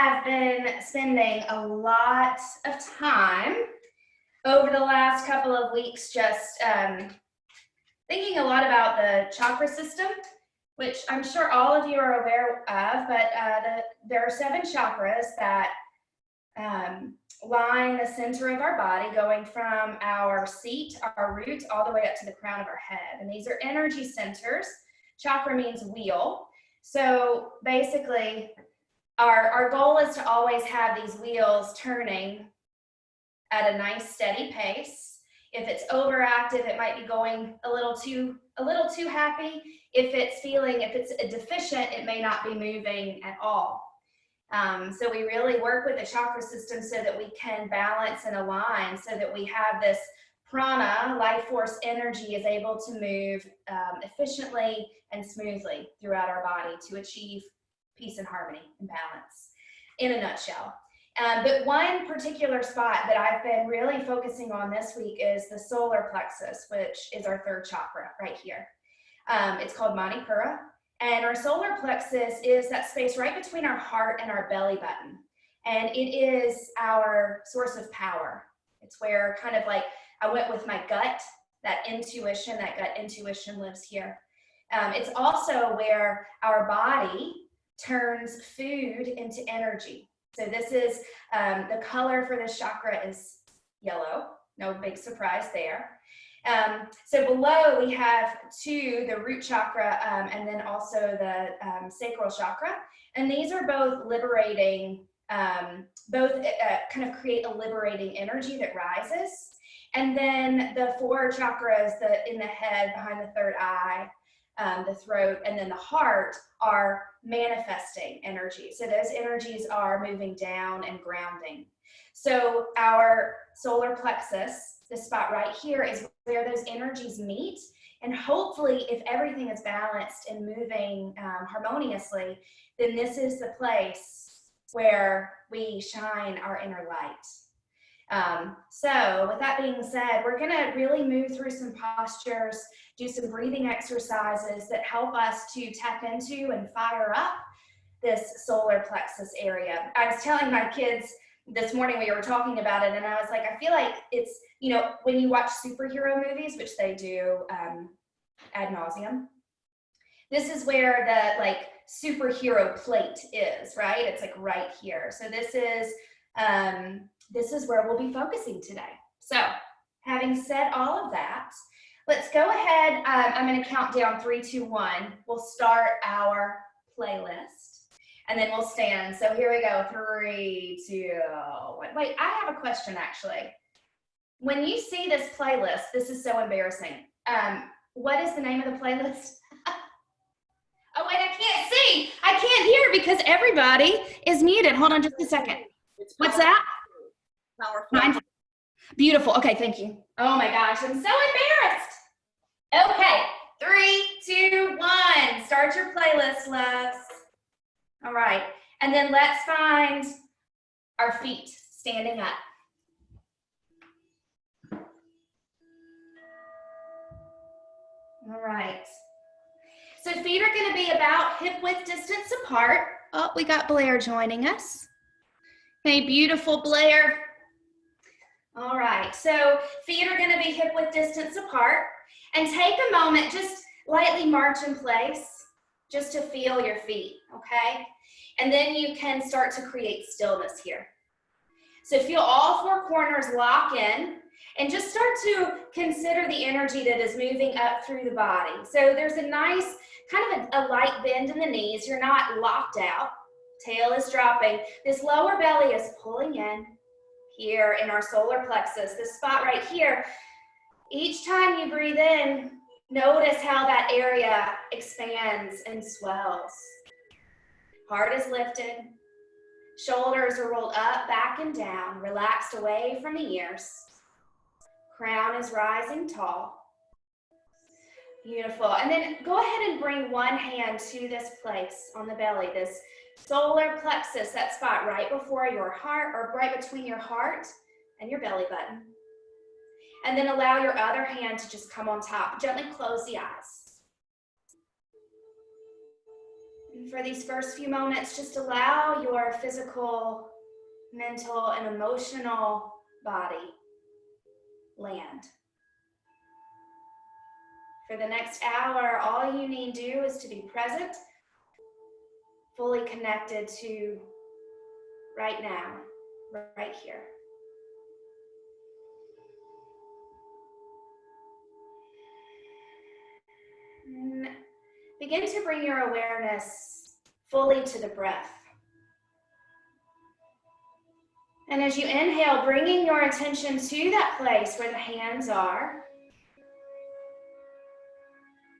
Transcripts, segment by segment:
have been spending a lot of time over the last couple of weeks just thinking a lot about the chakra system, which I'm sure all of you are aware of, but there are 7 chakras that line the center of our body, going from our seat, our root, all the way up to the crown of our head. And these are energy centers. Chakra means wheel. So basically, our goal is to always have these wheels turning at a nice steady pace. If it's overactive, it might be going a little too happy. If it's deficient, it may not be moving at all. So we really work with the chakra system so that we can balance and align, so that we have this prana, life force energy, is able to move efficiently and smoothly throughout our body to achieve peace and harmony and balance, in a nutshell. But one particular spot that I've been really focusing on this week is the solar plexus, which is our 3rd chakra right here. It's called Manipura. And our solar plexus is that space right between our heart and our belly button. And it is our source of power. It's where kind of like I went with my gut, that gut intuition lives here. It's also where our body turns food into energy. So this is, the color for this chakra is yellow. No big surprise there. So below we have 2, the root chakra, and then also the sacral chakra. And these are both liberating, kind of create a liberating energy that rises. And then the 4 chakras, in the head, behind the 3rd eye, the throat, and then the heart, are manifesting energy. So those energies are moving down and grounding. So our solar plexus, this spot right here, is where those energies meet. And hopefully, if everything is balanced and moving harmoniously, then this is the place where we shine our inner light. So with that being said, we're gonna really move through some postures, do some breathing exercises that help us to tap into and fire up this solar plexus area. I was telling my kids this morning, we were talking about it, and I was like, I feel like it's, when you watch superhero movies, which they do ad nauseum, this is where the superhero plate is, right? It's like right here. So this is where we'll be focusing today. So having said all of that, let's go ahead. I'm going to count down 3, 2, 1. We'll start our playlist. And then we'll stand. So here we go. 3, 2, 1. Wait, I have a question actually. When you see this playlist, this is so embarrassing. What is the name of the playlist? Oh, wait, I can't see. I can't hear because everybody is muted. Hold on just a second. What's that? Powerful. Beautiful. Okay, thank you. Oh my gosh, I'm so embarrassed. Okay, 3, 2, 1. Start your playlist, loves. All right, and then let's find our feet standing up. All right, so feet are going to be about hip-width distance apart. Oh, we got Blair joining us. Hey, beautiful Blair. All right, so feet are going to be hip-width distance apart, and take a moment, just lightly march in place, just to feel your feet, okay? And then you can start to create stillness here. So feel all 4 corners lock in, and just start to consider the energy that is moving up through the body. So there's a nice, kind of a light bend in the knees. You're not locked out. Tail is dropping. This lower belly is pulling in here in our solar plexus, this spot right here. Each time you breathe in, notice how that area expands and swells. Heart is lifted. Shoulders are rolled up, back, and down, relaxed away from the ears. Crown is rising tall. Beautiful. And then go ahead and bring one hand to this place on the belly, this solar plexus, that spot right before your heart, or right between your heart and your belly button. And then allow your other hand to just come on top. Gently close the eyes. And for these first few moments, just allow your physical, mental, and emotional body land. For the next hour, all you need to do is to be present, fully connected to right now, right here. And begin to bring your awareness fully to the breath. And as you inhale, bringing your attention to that place where the hands are,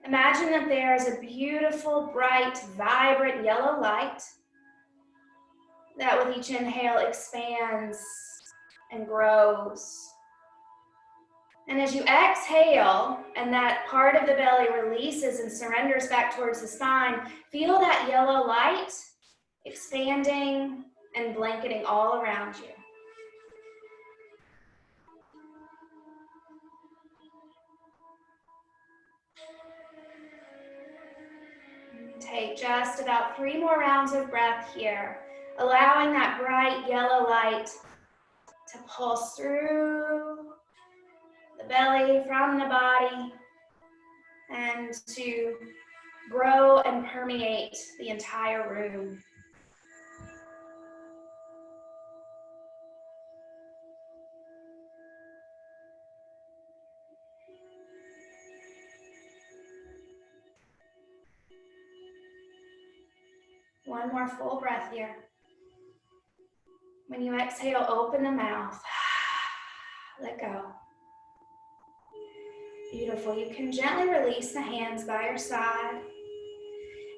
imagine that there is a beautiful, bright, vibrant yellow light that with each inhale expands and grows. And as you exhale and that part of the belly releases and surrenders back towards the spine, feel that yellow light expanding and blanketing all around you. Take just about 3 more rounds of breath here, allowing that bright yellow light to pulse through the belly, from the body, and to grow and permeate the entire room. One more full breath here. When you exhale, open the mouth. Let go. Beautiful. You can gently release the hands by your side.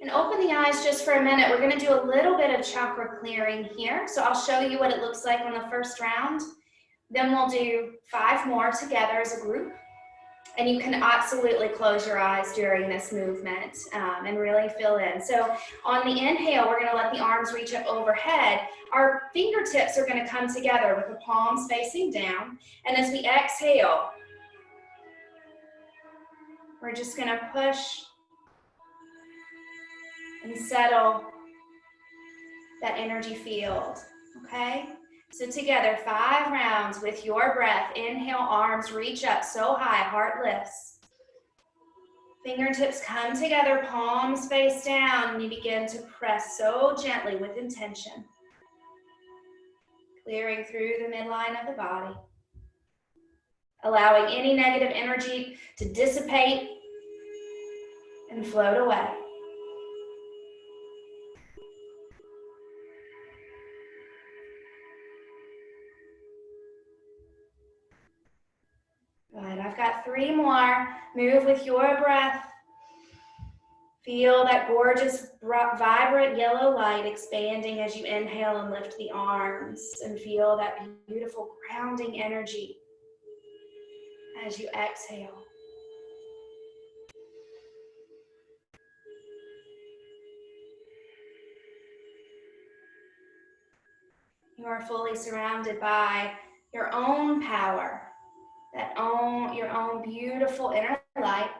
And open the eyes just for a minute. We're going to do a little bit of chakra clearing here. So I'll show you what it looks like on the first round. Then we'll do 5 more together as a group. And you can absolutely close your eyes during this movement and really fill in. So on the inhale, we're going to let the arms reach up overhead. Our fingertips are going to come together with the palms facing down. And as we exhale, we're just going to push and settle that energy field, okay? So together, 5 rounds with your breath. Inhale, arms reach up so high, heart lifts. Fingertips come together, palms face down, and you begin to press so gently with intention. Clearing through the midline of the body. Allowing any negative energy to dissipate and float away. Good. I've got 3 more. Move with your breath. Feel that gorgeous, vibrant yellow light expanding as you inhale and lift the arms. And feel that beautiful grounding energy as you exhale. You are fully surrounded by your own power. Your own beautiful inner light.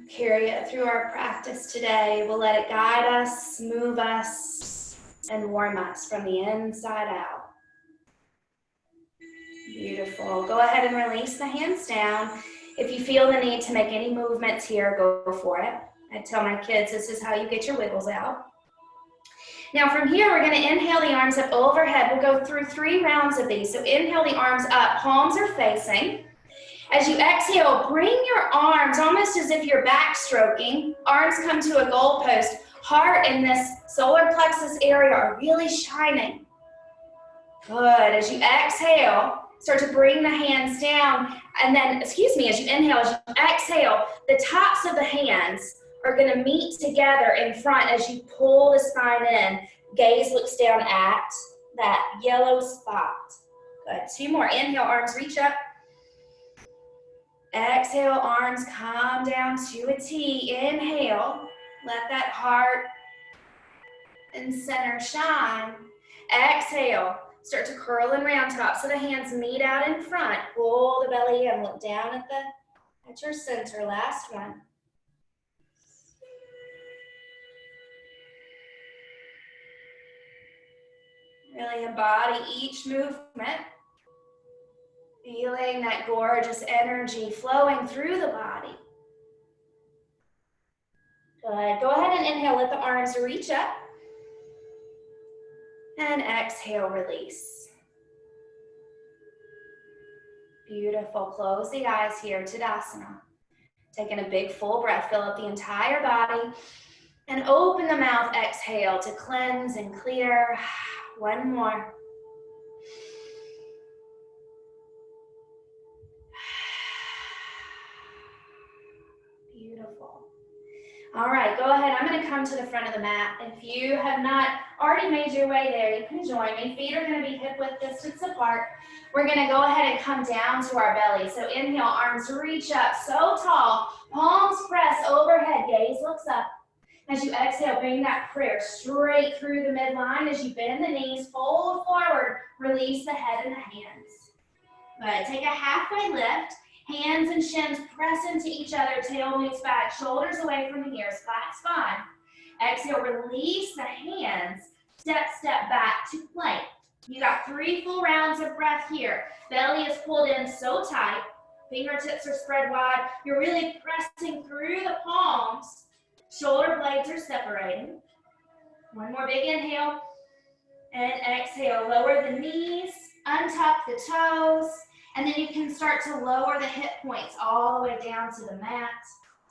Carry it through our practice today. We'll let it guide us, move us, and warm us from the inside out. Beautiful. Go ahead and release the hands down. If you feel the need to make any movements here, go for it. I tell my kids this is how you get your wiggles out. Now from here, we're going to inhale the arms up overhead. We'll go through 3 rounds of these. So inhale the arms up, palms are facing. As you exhale, bring your arms almost as if you're backstroking. Arms come to a goalpost. Heart and this solar plexus area are really shining. Good. As you exhale, start to bring the hands down. And then, as you inhale, as you exhale, the tops of the hands are going to meet together in front as you pull the spine in. Gaze looks down at that yellow spot. Good. 2 more. Inhale, arms reach up. Exhale, arms come down to a T. Inhale, let that heart and center shine. Exhale, start to curl and round top so the hands meet out in front. Pull the belly in, look down at your center. Last one. Really embody each movement. Feeling that gorgeous energy flowing through the body. Good. Go ahead and inhale, let the arms reach up. And exhale, release. Beautiful. Close the eyes here, Tadasana. Taking a big full breath, fill up the entire body. And open the mouth, exhale to cleanse and clear. One more. Beautiful. All right, go ahead. I'm going to come to the front of the mat. If you have not already made your way there, you can join me. Feet are going to be hip-width distance apart. We're going to go ahead and come down to our belly. So inhale, arms reach up so tall. Palms press overhead, gaze looks up. As you exhale, bring that prayer straight through the midline. As you bend the knees, fold forward, release the head and the hands. Good. Take a halfway lift. Hands and shins press into each other, tail moves back, shoulders away from the ears, flat spine. Exhale, release the hands, step back to plank. You got 3 full rounds of breath here. Belly is pulled in so tight, fingertips are spread wide. You're really pressing through the palms. Shoulder blades are separating. One more big inhale, and exhale, lower the knees, untuck the toes. And then you can start to lower the hip points all the way down to the mat.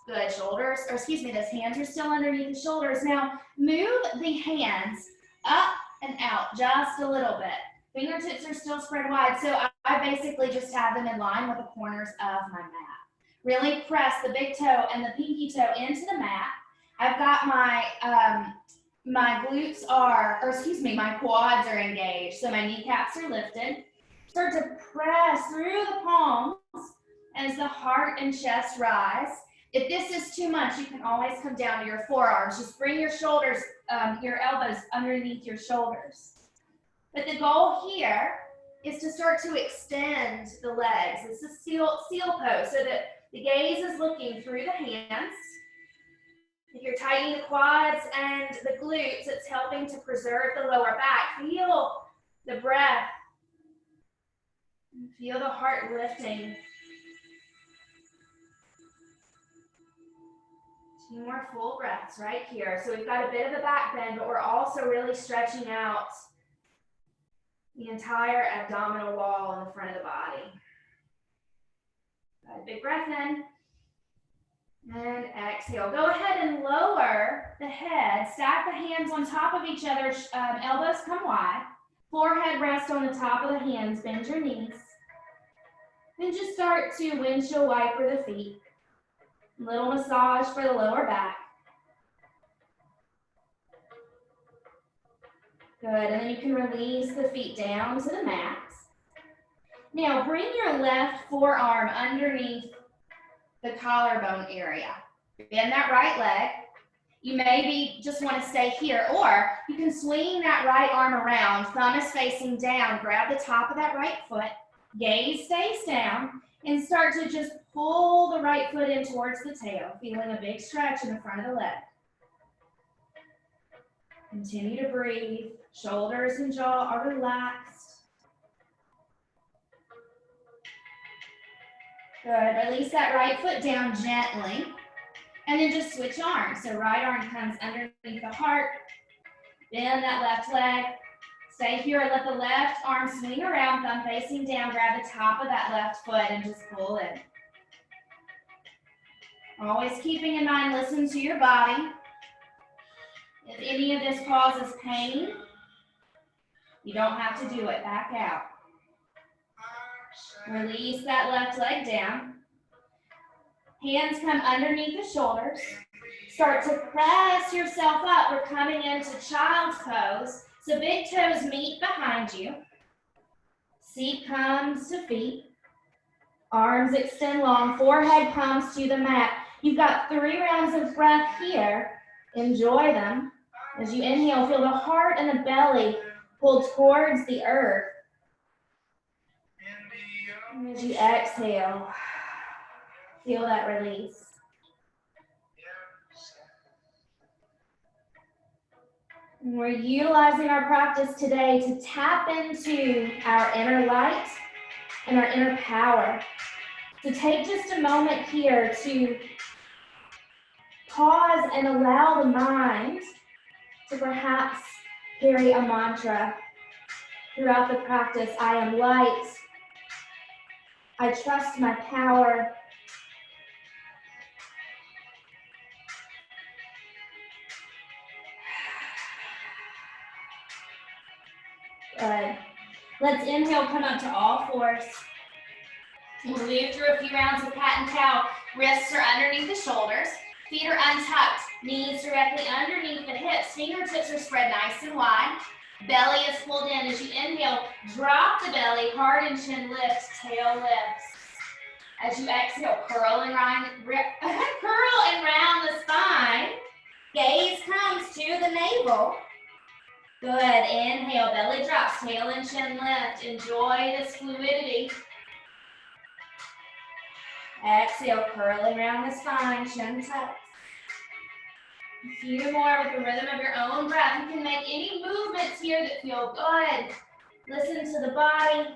Good, shoulders, or excuse me, those hands are still underneath the shoulders. Now, move the hands up and out just a little bit. Fingertips are still spread wide, so I basically just have them in line with the corners of my mat. Really press the big toe and the pinky toe into the mat. I've got my, my glutes are, or excuse me, my quads are engaged, so my kneecaps are lifted. Start to press through the palms as the heart and chest rise. If this is too much, you can always come down to your forearms. Just bring your shoulders, your elbows underneath your shoulders. But the goal here is to start to extend the legs. It's a seal pose so that the gaze is looking through the hands. If you're tightening the quads and the glutes, it's helping to preserve the lower back. Feel the breath. Feel the heart lifting. 2 more full breaths right here. So we've got a bit of a back bend, but we're also really stretching out the entire abdominal wall in the front of the body. Got a big breath in. And exhale. Go ahead and lower the head. Stack the hands on top of each other. Elbows come wide. Forehead rest on the top of the hands. Bend your knees. Then just start to windshield wiper the feet. Little massage for the lower back. Good, and then you can release the feet down to the mat. Now bring your left forearm underneath the collarbone area. Bend that right leg. You maybe just want to stay here, or you can swing that right arm around. Thumb is facing down. Grab the top of that right foot. Gaze stays down, and start to just pull the right foot in towards the tail, feeling a big stretch in the front of the leg. Continue to breathe. Shoulders and jaw are relaxed. Good. Release that right foot down gently, and then just switch arms. So right arm comes underneath the heart. Bend that left leg. Stay here and let the left arm swing around, thumb facing down. Grab the top of that left foot and just pull in. Always keeping in mind, listen to your body. If any of this causes pain, you don't have to do it. Back out. Release that left leg down. Hands come underneath the shoulders. Start to press yourself up. We're coming into child's pose. So big toes meet behind you. Seat comes to feet. Arms extend long. Forehead comes to the mat. You've got 3 rounds of breath here. Enjoy them. As you inhale, feel the heart and the belly pull towards the earth. And as you exhale, feel that release. And we're utilizing our practice today to tap into our inner light and our inner power. So take just a moment here to pause and allow the mind to perhaps carry a mantra throughout the practice. I am light. I trust my power. Good. Let's inhale, come up to all fours. We'll move through a few rounds of cat and cow. Wrists are underneath the shoulders. Feet are untucked. Knees directly underneath the hips. Fingertips are spread nice and wide. Belly is pulled in. As you inhale, drop the belly, heart and chin lifts, tail lifts. As you exhale, curl and round the spine. Gaze comes to the navel. Good. Inhale, belly drops, tail and chin lift. Enjoy this fluidity. Exhale, curling around the spine, chin tucks. A few more with the rhythm of your own breath. You can make any movements here that feel good. Listen to the body.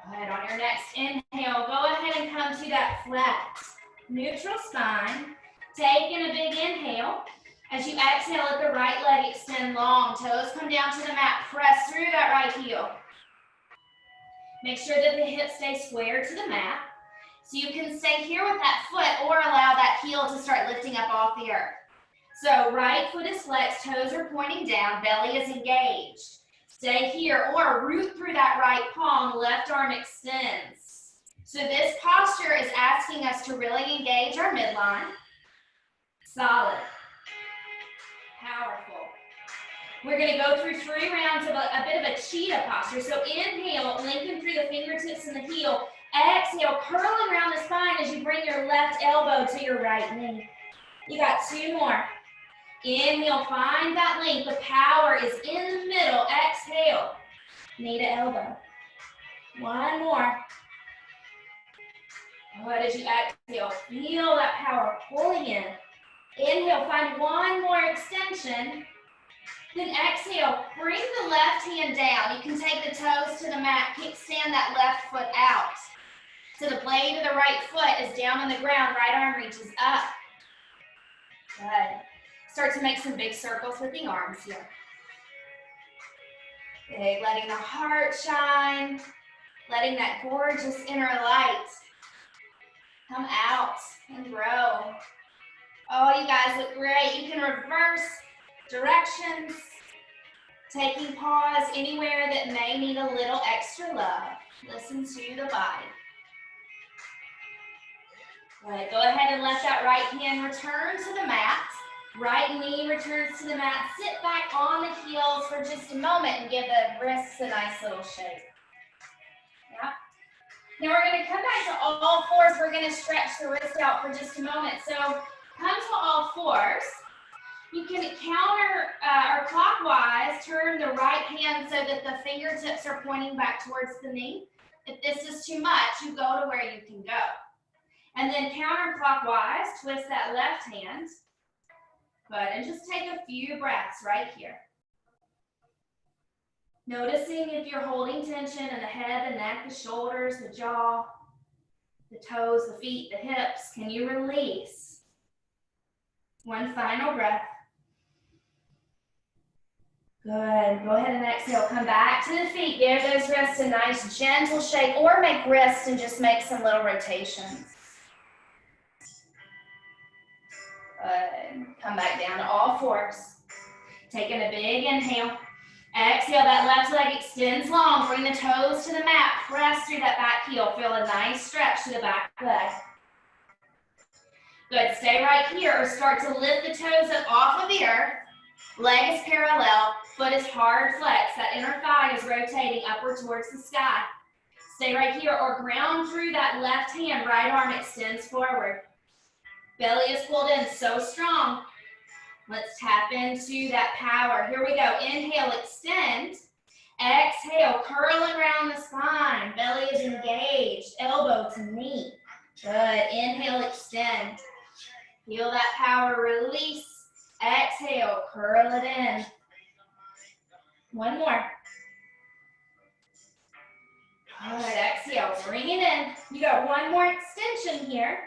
Good. On your next inhale, go ahead and come to that flat, neutral spine. Taking a big inhale. As you exhale, let the right leg extend long. Toes come down to the mat. Press through that right heel. Make sure that the hips stay square to the mat. So you can stay here with that foot or allow that heel to start lifting up off the earth. So right foot is flexed, toes are pointing down, belly is engaged. Stay here or root through that right palm, left arm extends. So this posture is asking us to really engage our midline. Solid. Powerful. We're going to go through 3 rounds of a bit of a cheetah posture. So inhale, lengthen through the fingertips and the heel. Exhale, curling around the spine as you bring your left elbow to your right knee. You got 2 more. Inhale, find that length. The power is in the middle. Exhale, knee to elbow. 1 more. Good. As you exhale, feel that power pulling in. Inhale, find 1 more extension. Then exhale, bring the left hand down. You can take the toes to the mat, kickstand that left foot out. So the blade of the right foot is down on the ground, right arm reaches up. Good. Start to make some big circles with the arms here. Big, letting the heart shine, letting that gorgeous inner light come out and grow. Oh, you guys look great. You can reverse directions, taking pause anywhere that may need a little extra love. Listen to the body. Good. Go ahead and let that right hand return to the mat. Right knee returns to the mat. Sit back on the heels for just a moment and give the wrists a nice little shake. Yeah. Now we're going to come back to all fours. We're going to stretch the wrist out for just a moment. So come to all fours. You can counter or clockwise, turn the right hand so that the fingertips are pointing back towards the knee. If this is too much, you go to where you can go. And then counterclockwise, twist that left hand. Good, and just take a few breaths right here. Noticing if you're holding tension in the head, the neck, the shoulders, the jaw, the toes, the feet, the hips. Can you release? 1 final breath. Good. Go ahead and exhale. Come back to the feet. Give those wrists a nice gentle shake or make wrists and just make some little rotations. Good. Come back down to all fours. Taking a big inhale. Exhale, that left leg extends long. Bring the toes to the mat. Press through that back heel. Feel a nice stretch to the back leg. Good. Stay right here or start to lift the toes up off of the earth. Leg is parallel. Foot is hard flexed. That inner thigh is rotating upward towards the sky. Stay right here or ground through that left hand. Right arm extends forward. Belly is pulled in so strong. Let's tap into that power. Here we go. Inhale, extend. Exhale, curling around the spine. Belly is engaged. Elbow to knee. Good. Inhale, extend. Feel that power release. Exhale, curl it in. One more. Good, exhale, bring it in. You got one more extension here.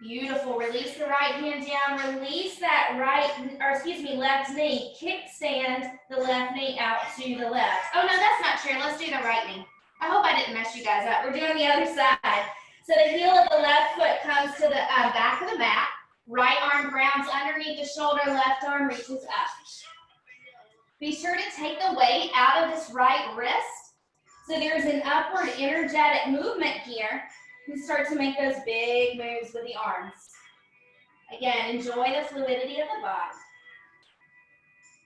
Beautiful, release the right hand down, release that left knee. Kickstand the left knee out to the left. Oh no, that's not true, let's do the right knee. I hope I didn't mess you guys up. We're doing the other side. So the heel of the left foot comes to the back of the mat. Right arm grounds underneath the shoulder, left arm reaches up. Be sure to take the weight out of this right wrist. So there's an upward energetic movement here. You start to make those big moves with the arms. Again, enjoy the fluidity of the body.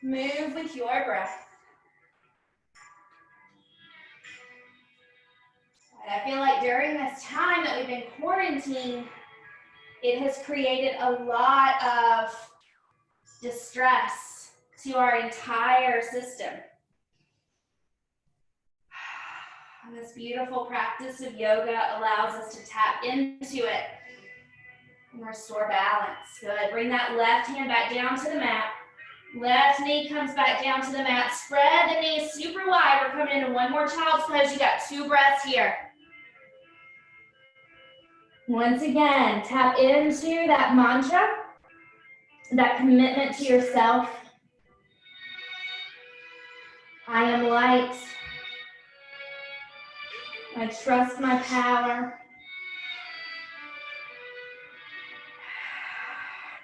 Move with your breath. And I feel like during this time that we've been quarantined, it has created a lot of distress to our entire system. And this beautiful practice of yoga allows us to tap into it and restore balance. Good. Bring that left hand back down to the mat. Left knee comes back down to the mat. Spread the knees super wide. We're coming into one more child's pose. You got 2 breaths here. Once again, tap into that mantra, that commitment to yourself. I am light. I trust my power.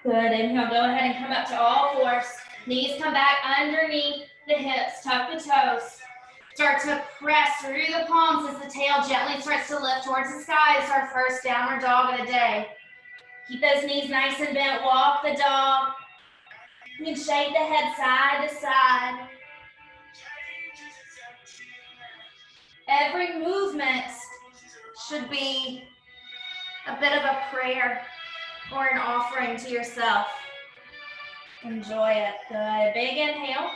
Good, inhale, go ahead and come up to all fours. Knees come back underneath the hips, tuck the toes. Start to press through the palms as the tail gently starts to lift towards the sky. It's our first downward dog of the day. Keep those knees nice and bent, walk the dog. You can shake the head side to side. Every movement should be a bit of a prayer or an offering to yourself. Enjoy it. Good. Big inhale.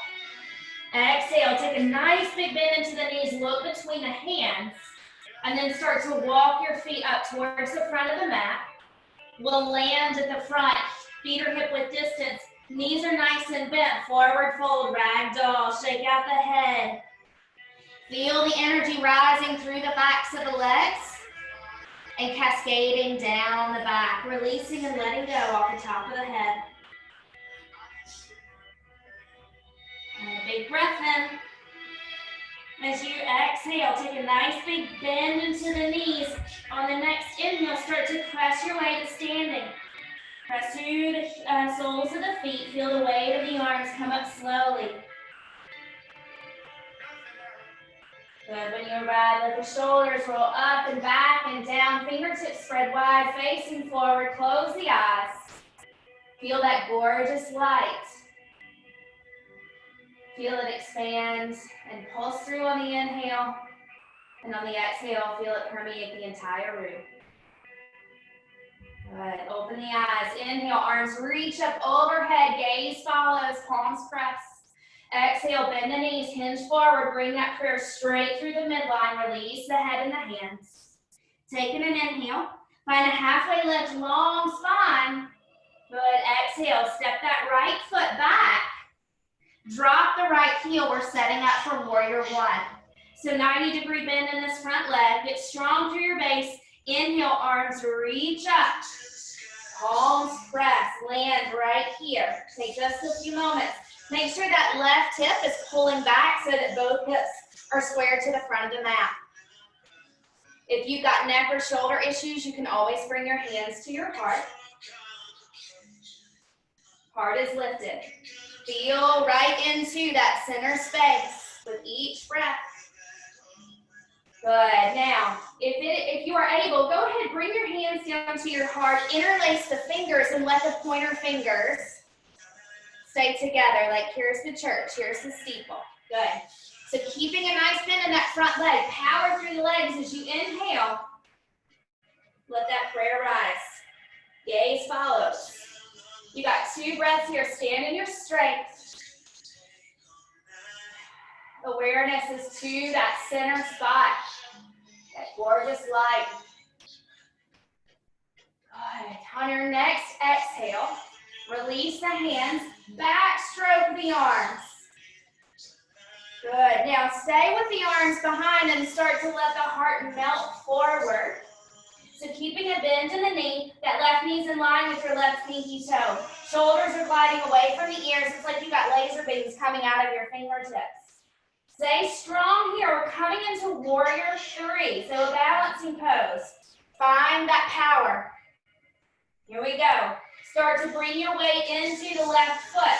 Exhale. Take a nice big bend into the knees. Look between the hands. And then start to walk your feet up towards the front of the mat. We'll land at the front. Feet are hip width distance. Knees are nice and bent. Forward fold. Ragdoll. Shake out the head. Feel the energy rising through the backs of the legs and cascading down the back, releasing and letting go off the top of the head. And a big breath in. As you exhale, take a nice big bend into the knees. On the next inhale, start to press your way to standing. Press through the soles of the feet. Feel the weight of the arms come up slowly. Good. When you're ready, let the shoulders roll up and back and down. Fingertips spread wide, facing forward. Close the eyes. Feel that gorgeous light. Feel it expand and pulse through on the inhale. And on the exhale, feel it permeate the entire room. Good. Open the eyes. Inhale, arms reach up overhead. Gaze follows, palms press. Exhale, bend the knees, hinge forward, bring that prayer straight through the midline, release the head and the hands. Taking an inhale, find a halfway lift, long spine. Good, exhale, step that right foot back. Drop the right heel, we're setting up for warrior one. So 90-degree bend in this front leg, get strong through your base. Inhale, arms reach up. Palms press, land right here. Take just a few moments. Make sure that left hip is pulling back so that both hips are square to the front of the mat. If you've got neck or shoulder issues, you can always bring your hands to your heart. Heart is lifted. Feel right into that center space with each breath. Good. Now, if you are able, go ahead, bring your hands down to your heart, interlace the fingers and let the pointer fingers stay together. Like here's the church, here's the steeple. Good. So keeping a nice bend in that front leg. Power through the legs as you inhale. Let that prayer rise. Gaze follows. You got 2 breaths here. Stand in your strength. Awareness is to that center spot. That gorgeous light. On your next exhale, release the hands, backstroke the arms. Good. Now stay with the arms behind and start to let the heart melt forward. So keeping a bend in the knee, that left knee's in line with your left pinky toe. Shoulders are gliding away from the ears. It's like you got laser beams coming out of your fingertips. Stay strong here. We're coming into warrior 3, so a balancing pose. Find that power. Here we go. Start to bring your weight into the left foot.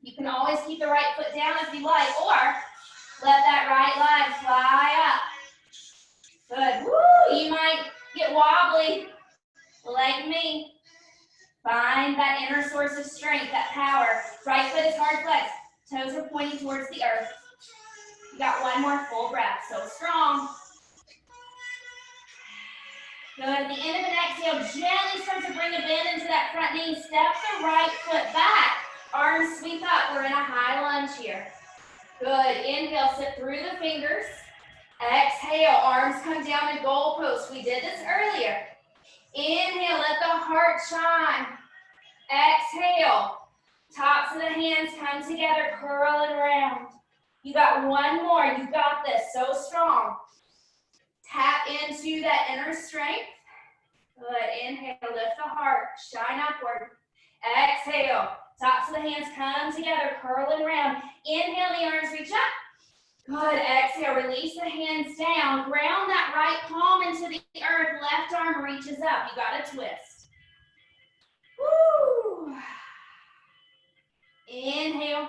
You can always keep the right foot down if you like, or let that right leg fly up. Good. Woo! You might get wobbly like me. Find that inner source of strength, that power. Right foot is hard flexed. Toes are pointing towards the earth. You got one more full breath. So strong. Good. At the end of an exhale, gently start to bring a bend into that front knee. Step the right foot back. Arms sweep up. We're in a high lunge here. Good. Inhale, sit through the fingers. Exhale, arms come down to goalpost. We did this earlier. Inhale, let the heart shine. Exhale, tops of the hands come together, curl and round. You got one more. You got this. So strong. Tap into that inner strength. Good. Inhale, lift the heart, shine upward. Exhale, tops of the hands come together, curl and round. Inhale, the arms reach up. Good. Exhale, release the hands down. Ground that right palm into the earth. Left arm reaches up. You got a twist. Woo. Inhale.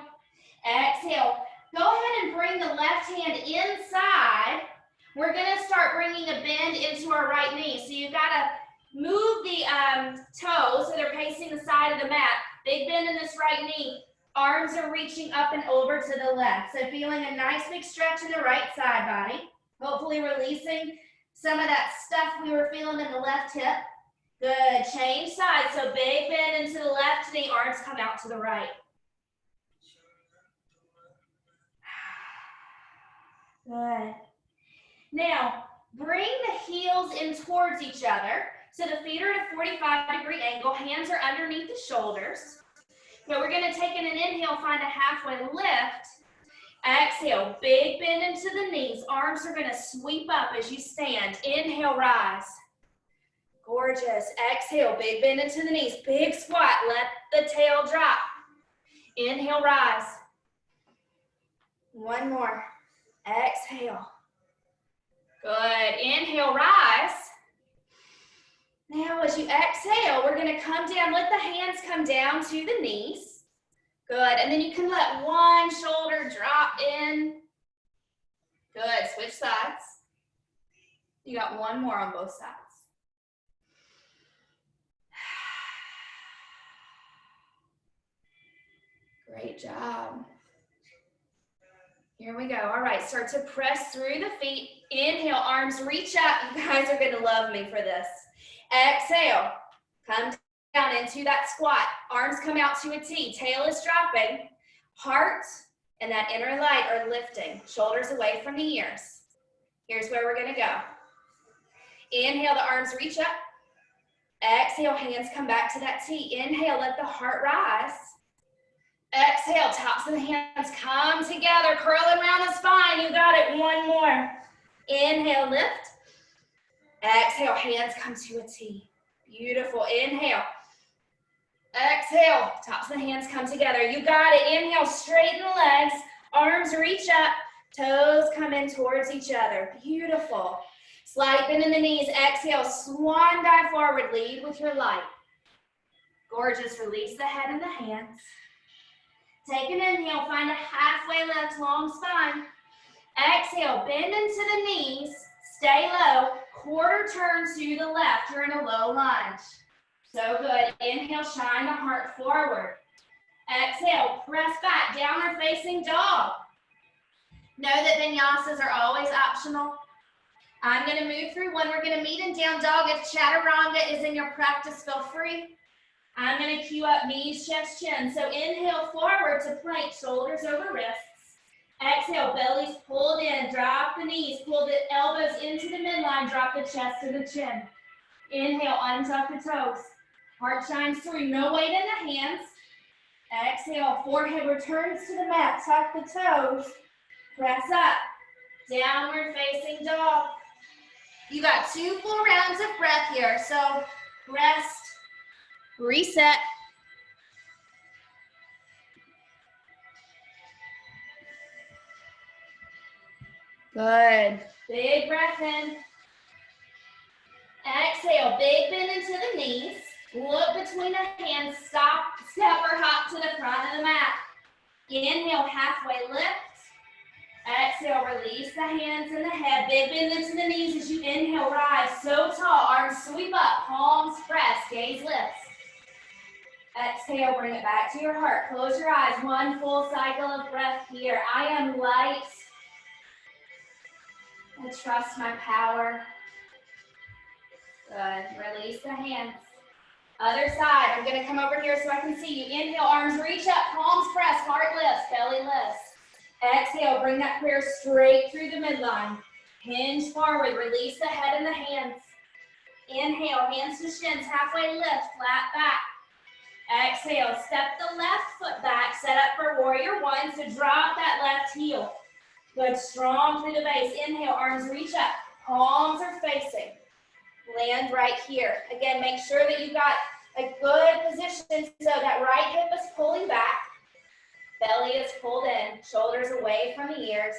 Exhale. Go ahead and bring the left hand inside. We're going to start bringing a bend into our right knee. So you've got to move the toes so they're facing the side of the mat. Big bend in this right knee. Arms are reaching up and over to the left. So feeling a nice big stretch in the right side body. Hopefully releasing some of that stuff we were feeling in the left hip. Good. Change sides. So big bend into the left knee. Arms come out to the right. Good. Now, bring the heels in towards each other. So the feet are at a 45-degree angle. Hands are underneath the shoulders. So we're going to take in an inhale, find a halfway lift. Exhale, big bend into the knees. Arms are going to sweep up as you stand. Inhale, rise. Gorgeous. Exhale, big bend into the knees. Big squat. Let the tail drop. Inhale, rise. One more. Exhale. Good. Inhale, rise. Now, as you exhale, we're going to come down. Let the hands come down to the knees. Good. And then you can let one shoulder drop in. Good. Switch sides. You got one more on both sides. Great job. Here we go. All right, start to press through the feet. Inhale, arms reach up. You guys are gonna love me for this. Exhale, come down into that squat. Arms come out to a T. Tail is dropping. Heart and that inner light are lifting. Shoulders away from the ears. Here's where we're gonna go. Inhale, the arms reach up. Exhale, hands come back to that T. Inhale, let the heart rise. Exhale, tops of the hands come together, curling around the spine. You got it. One more. Inhale, lift. Exhale, hands come to a T. Beautiful. Inhale. Exhale, tops of the hands come together. You got it. Inhale, straighten the legs. Arms reach up. Toes come in towards each other. Beautiful. Slight bend in the knees. Exhale, swan dive forward. Lead with your light. Gorgeous. Release the head and the hands. Take an inhale, find a halfway lift, long spine. Exhale, bend into the knees, stay low, quarter turn to the left. You're in a low lunge. So good. Inhale, shine the heart forward. Exhale, press back, downward facing dog. Know that vinyasas are always optional. I'm going to move through one. We're going to meet in down dog. If chaturanga is in your practice, feel free. I'm going to cue up knees, chest, chin. So inhale forward to plank, shoulders over wrists. Exhale, belly's pulled in, drop the knees, pull the elbows into the midline, drop the chest to the chin. Inhale, untuck the toes. Heart shines through, no weight in the hands. Exhale, forehead returns to the mat. Tuck the toes. Press up. Downward facing dog. You got 2 full rounds of breath here, so rest, reset. Good. Big breath in. Exhale, big bend into the knees. Look between the hands, stop, step or hop to the front of the mat. Inhale, halfway lift. Exhale, release the hands and the head. Big bend into the knees as you inhale, rise so tall. Arms sweep up, palms press, gaze lifts. Exhale, bring it back to your heart. Close your eyes. 1 full cycle of breath here. I am light. I trust my power. Good. Release the hands. Other side. I'm going to come over here so I can see you. Inhale, arms reach up, palms press, heart lifts, belly lifts. Exhale, bring that prayer straight through the midline. Hinge forward, release the head and the hands. Inhale, hands to shins, halfway lift, flat back. Exhale, step the left foot back, set up for warrior 1, so drop that left heel. Good, strong through the base. Inhale, arms reach up, palms are facing. Land right here. Again, make sure that you've got a good position so that right hip is pulling back. Belly is pulled in, shoulders away from the ears.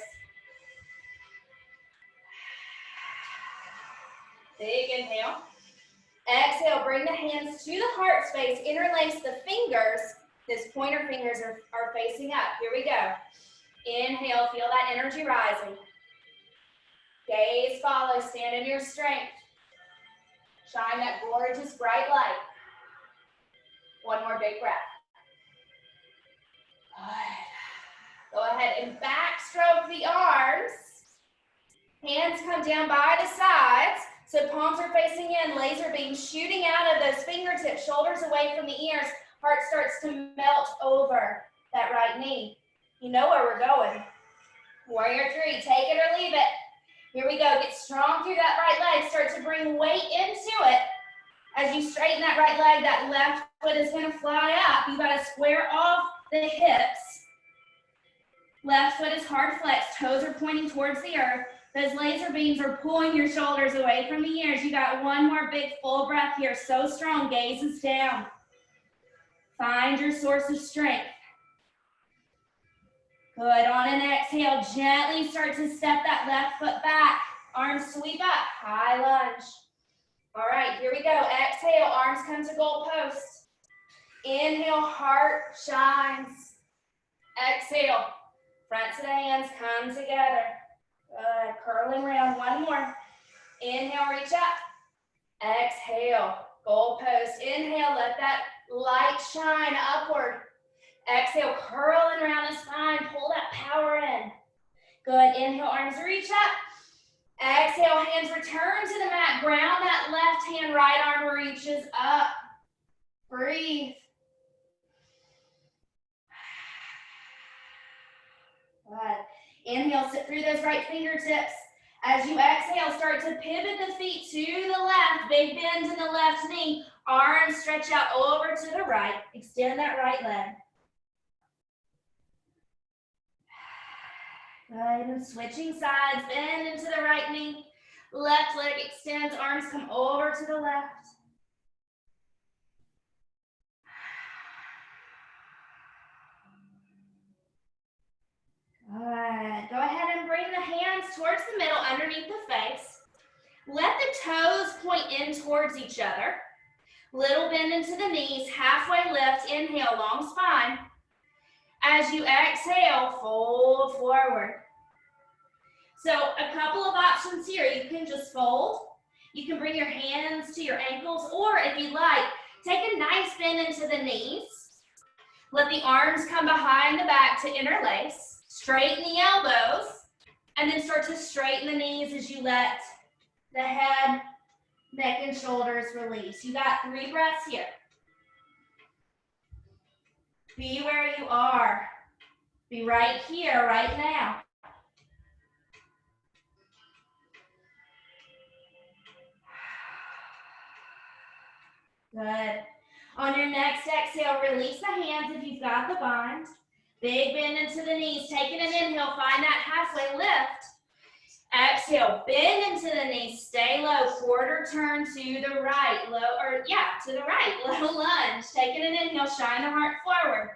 Big inhale. Exhale, bring the hands to the heart space, interlace the fingers. These pointer fingers are facing up. Here we go. Inhale, feel that energy rising. Gaze follow, stand in your strength. Shine that gorgeous bright light. 1 more big breath. Good. Go ahead and backstroke the arms. Hands come down by the sides. So palms are facing in, laser beam shooting out of those fingertips, shoulders away from the ears. Heart starts to melt over that right knee. You know where we're going. Warrior 3, take it or leave it. Here we go, get strong through that right leg. Start to bring weight into it. As you straighten that right leg, that left foot is gonna fly up. You gotta square off the hips. Left foot is hard flexed, toes are pointing towards the earth. Those laser beams are pulling your shoulders away from the ears. You got 1 more big full breath here. So strong, gaze is down. Find your source of strength. Good, on an exhale, gently start to step that left foot back. Arms sweep up, high lunge. All right, here we go. Exhale, arms come to goal post. Inhale, heart shines. Exhale, front to the hands come together. Good, curling round, 1 more. Inhale, reach up. Exhale, goal post. Inhale, let that light shine upward. Exhale, curling around the spine, pull that power in. Good, inhale, arms reach up. Exhale, hands return to the mat. Ground that left hand, right arm reaches up. Breathe. Good. Inhale, sit through those right fingertips. As you exhale, start to pivot the feet to the left. Big bend in the left knee. Arms stretch out over to the right. Extend that right leg. Good, and switching sides, bend into the right knee. Left leg extends, arms come over to the left. Good, go ahead and bring the hands towards the middle underneath the face. Let the toes point in towards each other. Little bend into the knees, halfway lift, inhale, long spine. As you exhale, fold forward. So a couple of options here. You can just fold. You can bring your hands to your ankles, or if you like, take a nice bend into the knees. Let the arms come behind the back to interlace. Straighten the elbows, and then start to straighten the knees as you let the head, neck, and shoulders release. You got 3 breaths here. Be where you are. Be right here, right now. Good. On your next exhale, release the hands if you've got the bind. Big bend into the knees. Taking an inhale, find that halfway lift. Exhale, bend into the knees, stay low, quarter turn to the right, to the right, low lunge. Taking an inhale, shine the heart forward.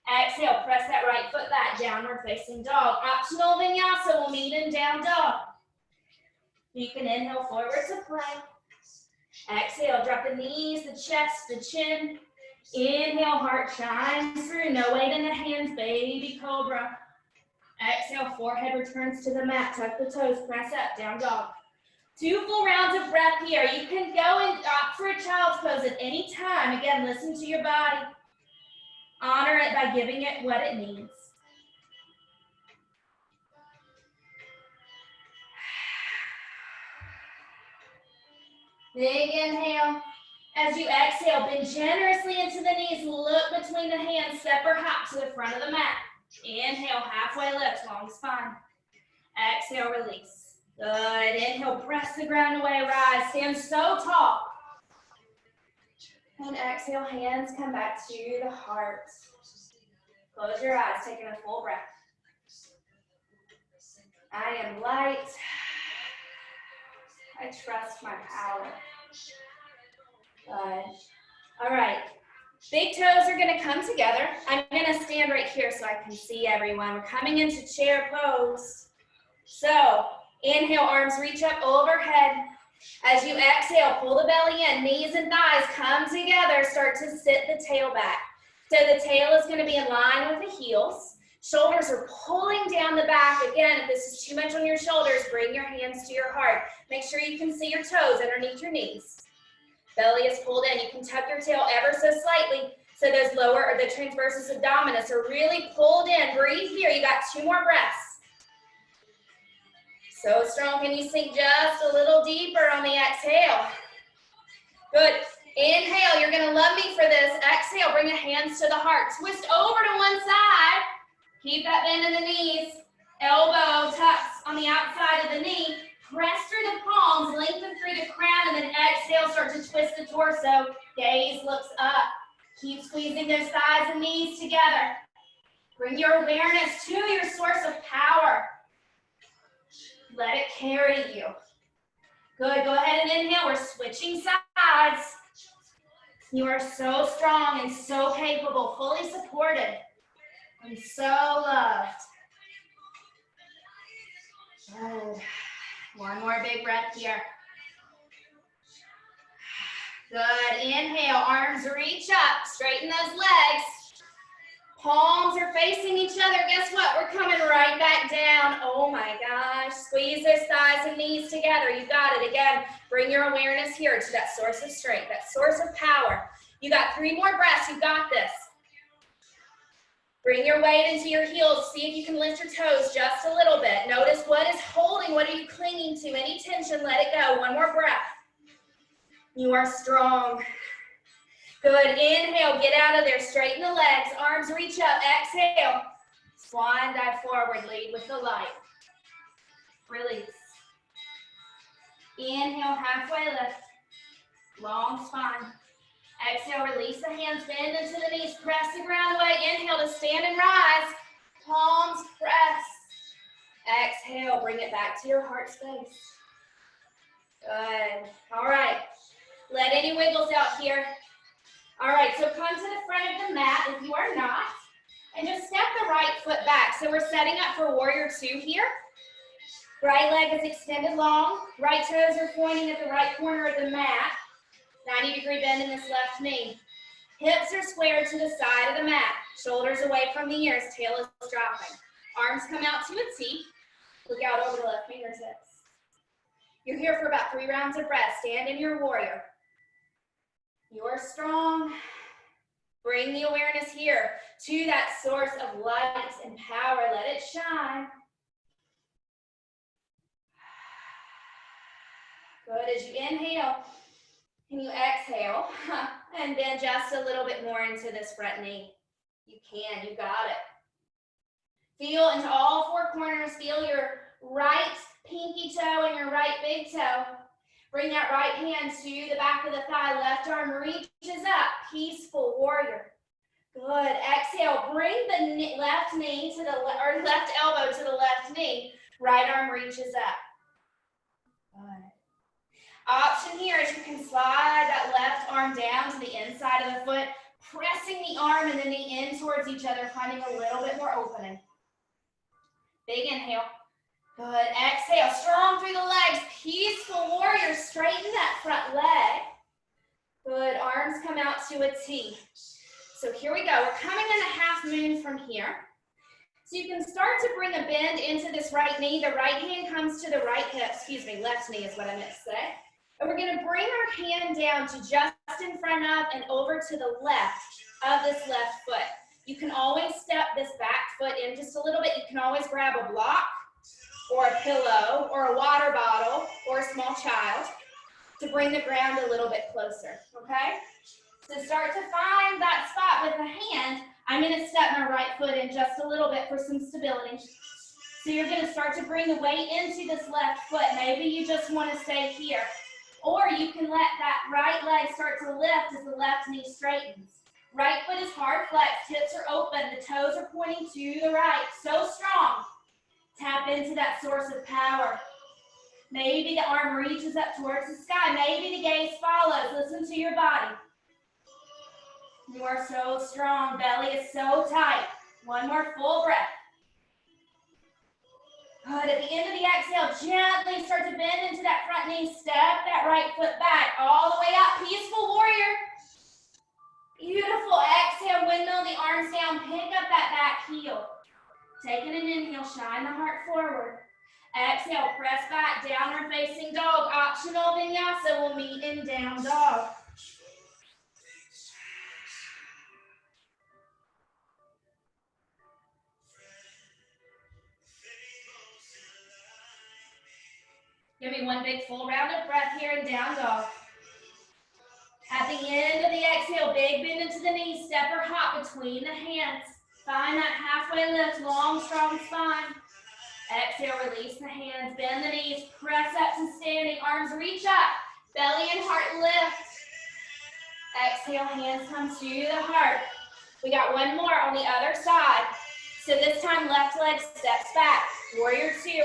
Exhale, press that right foot back, downward facing dog. Optional vinyasa will meet in down dog. You can inhale forward to plank. Exhale, drop the knees, the chest, the chin. Inhale, heart shines through, no weight in the hands, baby cobra. Exhale, forehead returns to the mat, tuck the toes, press up, down dog. 2 full rounds of breath here. You can go and opt for a child's pose at any time. Again, listen to your body. Honor it by giving it what it needs. Big inhale. As you exhale, bend generously into the knees. Look between the hands, step or hop to the front of the mat. Inhale, halfway lift, long spine. Exhale, release. Good. Inhale, press the ground away, rise. Stand so tall. And exhale, hands come back to the heart. Close your eyes, taking a full breath. I am light. I trust my power. Good. All right. Big toes are going to come together. I'm going to stand right here so I can see everyone. We're coming into chair pose. So, inhale, arms reach up overhead. As you exhale, pull the belly in. Knees and thighs come together. Start to sit the tail back. So the tail is going to be in line with the heels. Shoulders are pulling down the back. Again, if this is too much on your shoulders, bring your hands to your heart. Make sure you can see your toes underneath your knees. Belly is pulled in. You can tuck your tail ever so slightly so those lower or the transversus abdominis are really pulled in. Breathe here. You got 2 more breaths. So strong. Can you sink just a little deeper on the exhale? Good. Inhale. You're going to love me for this. Exhale. Bring the hands to the heart. Twist over to one side. Keep that bend in the knees. Elbow tucks on the outside of the knee. Press through the palms, lengthen through the crown, and then exhale, start to twist the torso. Gaze looks up. Keep squeezing those thighs and knees together. Bring your awareness to your source of power. Let it carry you. Good, go ahead and inhale. We're switching sides. You are so strong and so capable, fully supported, and so loved. Good. One more big breath here. Good. Inhale, arms reach up. Straighten those legs. Palms are facing each other. Guess what? We're coming right back down. Oh my gosh. Squeeze those thighs and knees together. You got it. Again, bring your awareness here to that source of strength, that source of power. You got 3 more breaths. You got this. Bring your weight into your heels. See if you can lift your toes just a little bit. Notice what is holding. What are you clinging to? Any tension, let it go. One more breath. You are strong. Good. Inhale. Get out of there. Straighten the legs. Arms reach up. Exhale. Swan dive forward. Lead with the light. Release. Inhale. Halfway lift. Long spine. Exhale, release the hands, bend into the knees, press the ground away. Inhale to stand and rise. Palms press. Exhale, bring it back to your heart space. Good. All right. Let any wiggles out here. All right, so come to the front of the mat if you are not, and just step the right foot back. So we're setting up for warrior 2 here. Right leg is extended long. Right toes are pointing at the right corner of the mat. 90-degree bend in this left knee. Hips are squared to the side of the mat. Shoulders away from the ears. Tail is dropping. Arms come out to a T. Look out over the left fingertips. You're here for about 3 rounds of breath. Stand in your warrior. You're strong. Bring the awareness here to that source of light and power. Let it shine. Good. As you inhale, and you exhale, and then just a little bit more into this front knee. You can, you got it. Feel into all 4 corners. Feel your right pinky toe and your right big toe. Bring that right hand to the back of the thigh. Left arm reaches up. Peaceful warrior. Good. Exhale. Bring the left knee to the or left elbow to the left knee. Right arm reaches up. Good. Option here is you can slide that left arm down to the inside of the foot, pressing the arm and the knee in towards each other, finding a little bit more opening. Big inhale. Good. Exhale. Strong through the legs. Peaceful warrior. Straighten that front leg. Good. Arms come out to a T. So here we go. We're coming in a half moon from here. So you can start to bring a bend into this right knee. The right hand comes to the right hip. Excuse me, left knee is what I meant to say. And we're going to bring our hand down to just in front of and over to the left of this left foot. You can always step this back foot in just a little bit. You can always grab a block or a pillow or a water bottle or a small child to bring the ground a little bit closer, okay? So start to find that spot with the hand. I'm going to step my right foot in just a little bit for some stability. So you're going to start to bring the weight into this left foot. Maybe you just want to stay here. Or you can let that right leg start to lift as the left knee straightens. Right foot is hard flexed, hips are open, the toes are pointing to the right. So strong. Tap into that source of power. Maybe the arm reaches up towards the sky. Maybe the gaze follows. Listen to your body. You are so strong. Belly is so tight. One more full breath. Good. At the end of the exhale, gently start to bend into that front knee. Step that right foot back all the way up. Peaceful warrior. Beautiful. Exhale, windmill the arms down. Pick up that back heel. Taking an inhale, shine the heart forward. Exhale, press back, downward facing dog. Optional vinyasa will meet in down dog. Give me one big full round of breath here in down dog. At the end of the exhale, big bend into the knees, step or hop between the hands. Find that halfway lift, long, strong spine. Exhale, release the hands, bend the knees, press up to standing, arms reach up, belly and heart lift. Exhale, hands come to the heart. We got one more on the other side. So this time, left leg steps back, warrior two.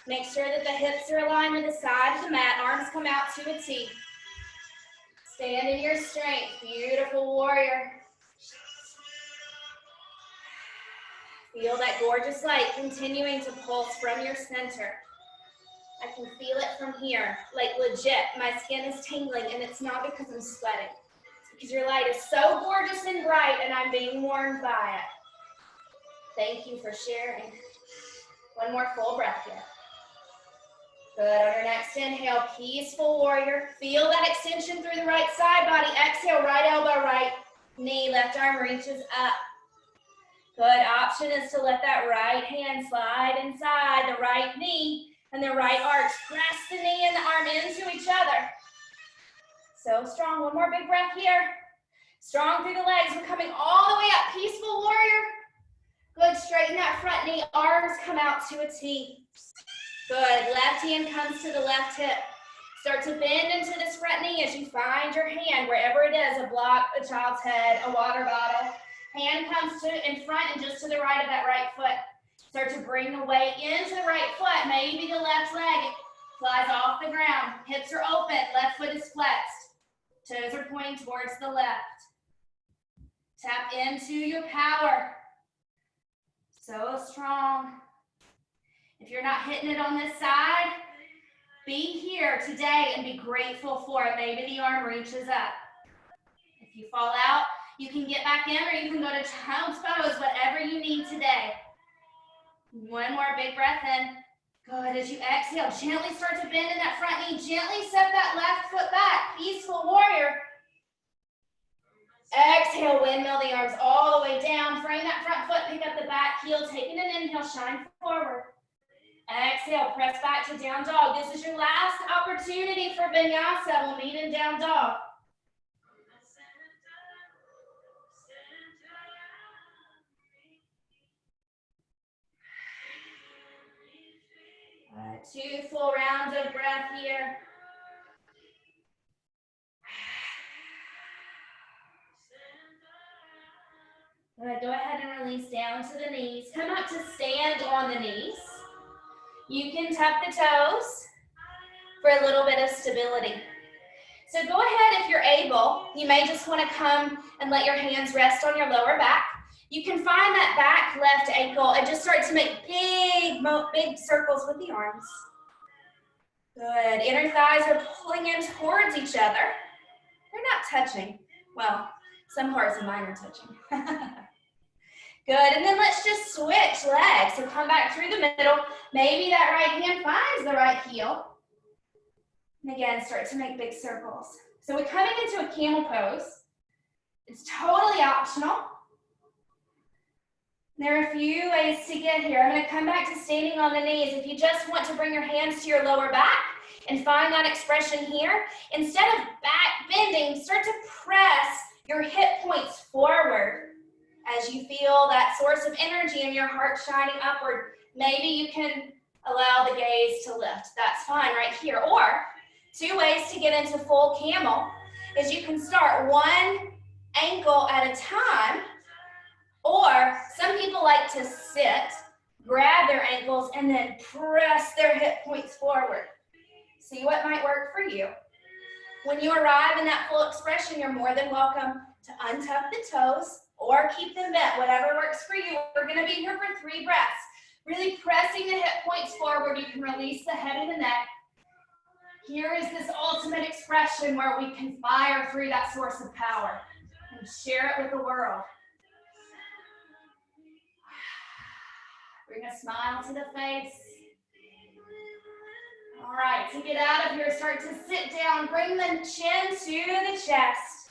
Make sure that the hips are aligned with the side of the mat, arms come out to a T. Stand in your strength, beautiful warrior. Feel that gorgeous light continuing to pulse from your center. I can feel it from here, like legit. My skin is tingling, and it's not because I'm sweating. It's because your light is so gorgeous and bright, and I'm being warmed by it. Thank you for sharing. One more full breath here. Good. On your next inhale, peaceful warrior. Feel that extension through the right side body. Exhale, right elbow, right knee, left arm reaches up. Good. Option is to let that right hand slide inside the right knee and the right arch. Press the knee and the arm into each other. So strong. One more big breath here. Strong through the legs. We're coming all the way up. Peaceful warrior. Good. Straighten that front knee. Arms come out to a T. Good. Left hand comes to the left hip. Start to bend into this front knee as you find your hand, wherever it is, a block, a child's head, a water bottle. Hand comes to in front and just to the right of that right foot. Start to bring the weight into the right foot. Maybe the left leg flies off the ground. Hips are open. Left foot is flexed. Toes are pointing towards the left. Tap into your power. So strong. If you're not hitting it on this side, be here today and be grateful for it. Maybe the arm reaches up. If you fall out, you can get back in, or you can go to child's pose, whatever you need today. One more big breath in. Good. As you exhale, gently start to bend in that front knee. Gently step that left foot back. Peaceful warrior. Exhale, windmill the arms all the way down. Frame that front foot, pick up the back heel. Taking an inhale, shine forward. Exhale, press back to down dog. This is your last opportunity for vinyasa. We'll meet in down dog. Two full rounds of breath here. Good, go ahead and release down to the knees. Come up to stand on the knees. You can tuck the toes for a little bit of stability. So go ahead if you're able. You may just want to come and let your hands rest on your lower back. You can find that back left ankle and just start to make big circles with the arms. Good, inner thighs are pulling in towards each other. They're not touching. Well, some parts of mine are touching. Good, and then let's just switch legs. So come back through the middle. Maybe that right hand finds the right heel. And again, start to make big circles. So we're coming into a camel pose. It's totally optional. There are a few ways to get here. I'm going to come back to standing on the knees. If you just want to bring your hands to your lower back and find that expression here, instead of back bending, start to press your hip points forward as you feel that source of energy in your heart shining upward. Maybe you can allow the gaze to lift. That's fine right here. Or two ways to get into full camel is you can start one ankle at a time, or some people like to sit, grab their ankles, and then press their hip points forward. See what might work for you. When you arrive in that full expression, you're more than welcome to untuck the toes or keep them bent, whatever works for you. We're gonna be here for 3 breaths. Really pressing the hip points forward. You can release the head and the neck. Here is this ultimate expression where we can fire through that source of power and share it with the world. Bring a smile to the face. All right, to get out of here, start to sit down. Bring the chin to the chest.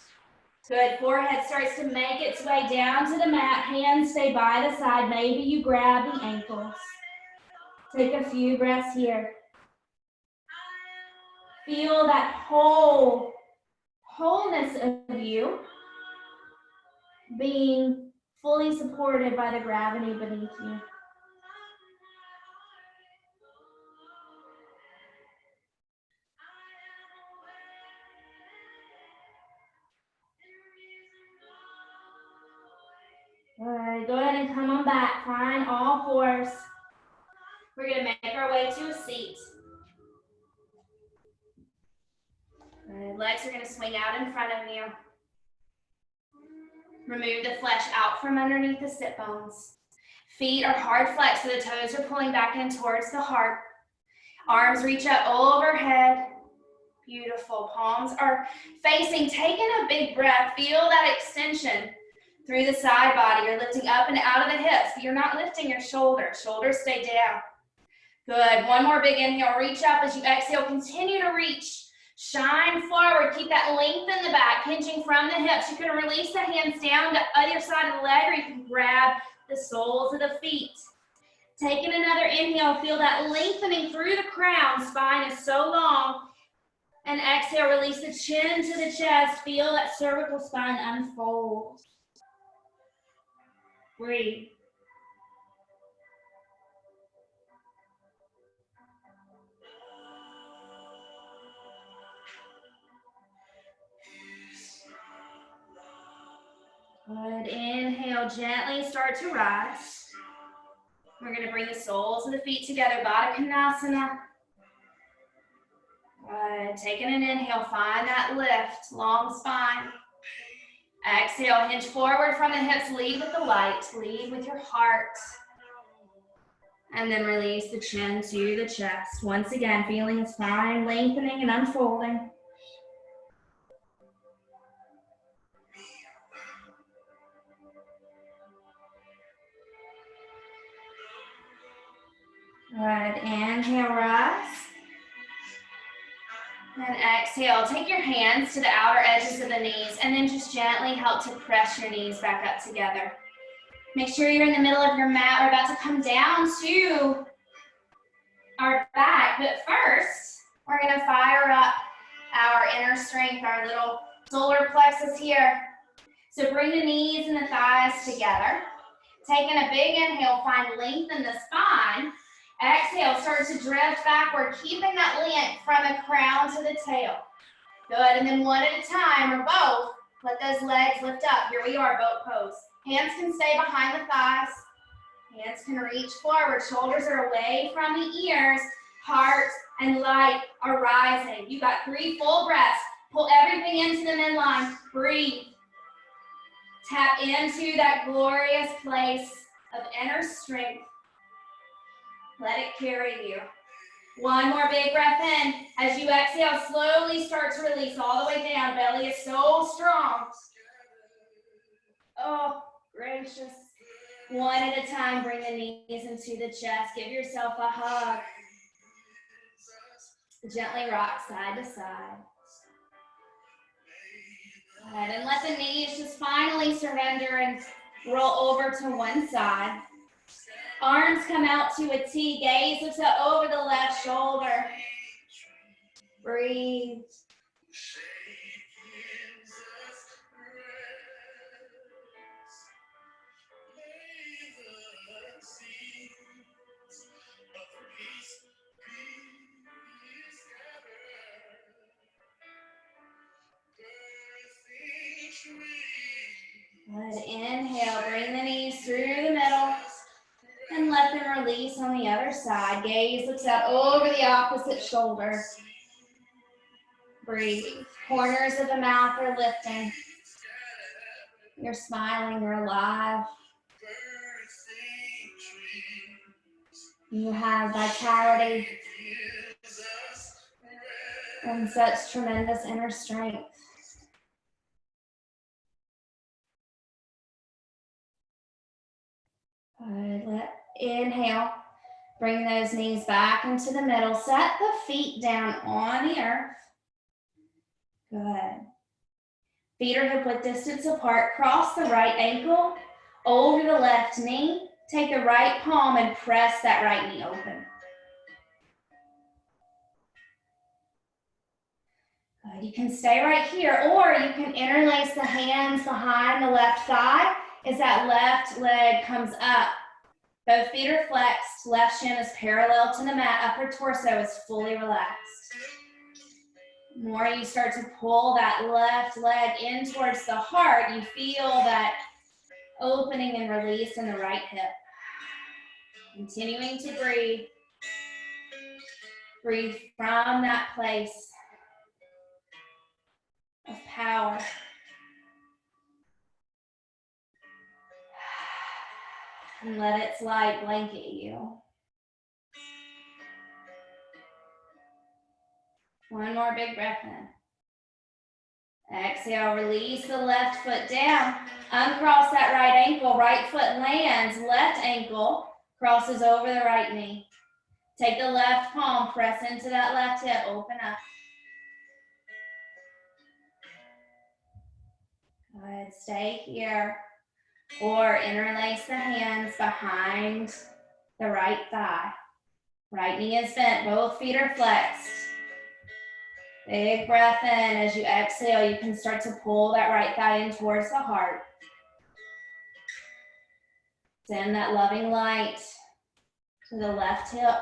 Good, forehead starts to make its way down to the mat. Hands stay by the side. Maybe you grab the ankles. Take a few breaths here. Feel that wholeness of you being fully supported by the gravity beneath you. All right, go ahead and come on back. Find all fours. We're going to make our way to a seat. Good. Legs are going to swing out in front of you. Remove the flesh out from underneath the sit bones. Feet are hard flexed, so the toes are pulling back in towards the heart. Arms reach up overhead. Beautiful. Palms are facing. Taking a big breath. Feel that extension through the side body. You're lifting up and out of the hips, but you're not lifting your shoulders. Shoulders stay down. Good. One more big inhale. Reach up as you exhale. Continue to reach. Shine forward. Keep that length in the back, hinging from the hips. You can release the hands down to either side of the leg, or you can grab the soles of the feet. Taking another inhale. Feel that lengthening through the crown. Spine is so long. And exhale. Release the chin to the chest. Feel that cervical spine unfold. Breathe. Good. Inhale, gently start to rise. We're going to bring the soles of the feet together, Baddha Konasana. Good. Taking an inhale, find that lift, long spine. Exhale, hinge forward from the hips, lead with the light, lead with your heart. And then release the chin to the chest. Once again, feeling the spine lengthening and unfolding. Good. Inhale, rise. And exhale. Take your hands to the outer edges of the knees and then just gently help to press your knees back up together. Make sure you're in the middle of your mat. We're about to come down to our back, but first, we're going to fire up our inner strength, our little solar plexus here. So bring the knees and the thighs together. Taking a big inhale, find length in the spine. Exhale, start to drift backward, keeping that length from the crown to the tail. Good, and then one at a time, or both, let those legs lift up. Here we are, boat pose. Hands can stay behind the thighs. Hands can reach forward. Shoulders are away from the ears. Heart and light are rising. You got 3 full breaths. Pull everything into the midline. Breathe. Tap into that glorious place of inner strength. Let it carry you. One more big breath in. As you exhale, slowly start to release all the way down. Belly is so strong. Oh, gracious. One at a time, bring the knees into the chest. Give yourself a hug. Gently rock side to side. Go ahead and let the knees just finally surrender and roll over to one side. Arms come out to a T. Gaze looks up over the left shoulder. Breathe. Good. Inhale, bring the knees through the middle and let them release on the other side. Gaze looks out over the opposite shoulder. Breathe. Corners of the mouth are lifting. You're smiling, you're alive. You have vitality and such tremendous inner strength. Good. Inhale. Bring those knees back into the middle. Set the feet down on the earth. Good. Feet are hip-width distance apart. Cross the right ankle over the left knee. Take the right palm and press that right knee open. Good. You can stay right here, or you can interlace the hands behind the left thigh as that left leg comes up. Both feet are flexed. Left shin is parallel to the mat. Upper torso is fully relaxed. The more you start to pull that left leg in towards the heart, you feel that opening and release in the right hip. Continuing to breathe. Breathe from that place of power. And let its light blanket you. One more big breath in. Exhale, release the left foot down. Uncross that right ankle. Right foot lands. Left ankle crosses over the right knee. Take the left palm, press into that left hip, open up. Good, stay here. Or interlace the hands behind the right thigh. Right knee is bent, both feet are flexed. Big breath in. As you exhale, you can start to pull that right thigh in towards the heart. Send that loving light to the left hip.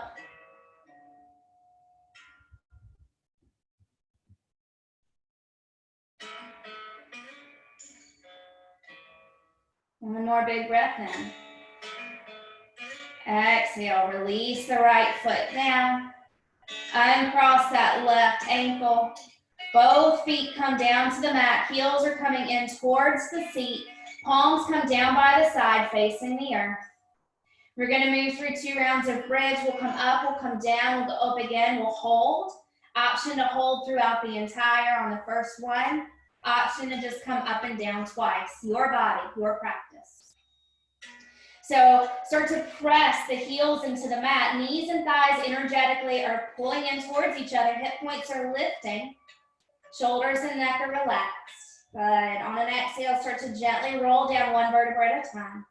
One more big breath in. Exhale, release the right foot down. Uncross that left ankle. Both feet come down to the mat. Heels are coming in towards the seat. Palms come down by the side, facing the earth. We're going to move through 2 rounds of bridge. We'll come up, we'll come down, we'll go up again, we'll hold. Option to hold throughout the entire on the first one. Option to just come up and down twice. Your body, your practice. So start to press the heels into the mat. Knees and thighs energetically are pulling in towards each other. Hip points are lifting. Shoulders and neck are relaxed. Good. On an exhale, start to gently roll down 1 vertebra at a time.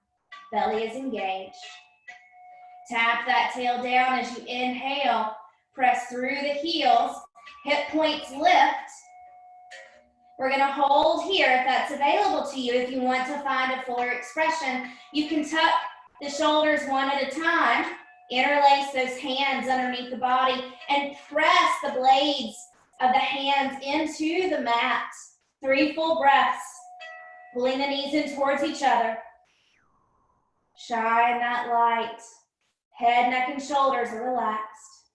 Belly is engaged. Tap that tail down as you inhale. Press through the heels. Hip points lift. We're going to hold here if that's available to you. If you want to find a fuller expression, you can tuck the shoulders one at a time, interlace those hands underneath the body, and press the blades of the hands into the mat. 3 full breaths, pulling the knees in towards each other. Shine that light. Head, neck, and shoulders are relaxed.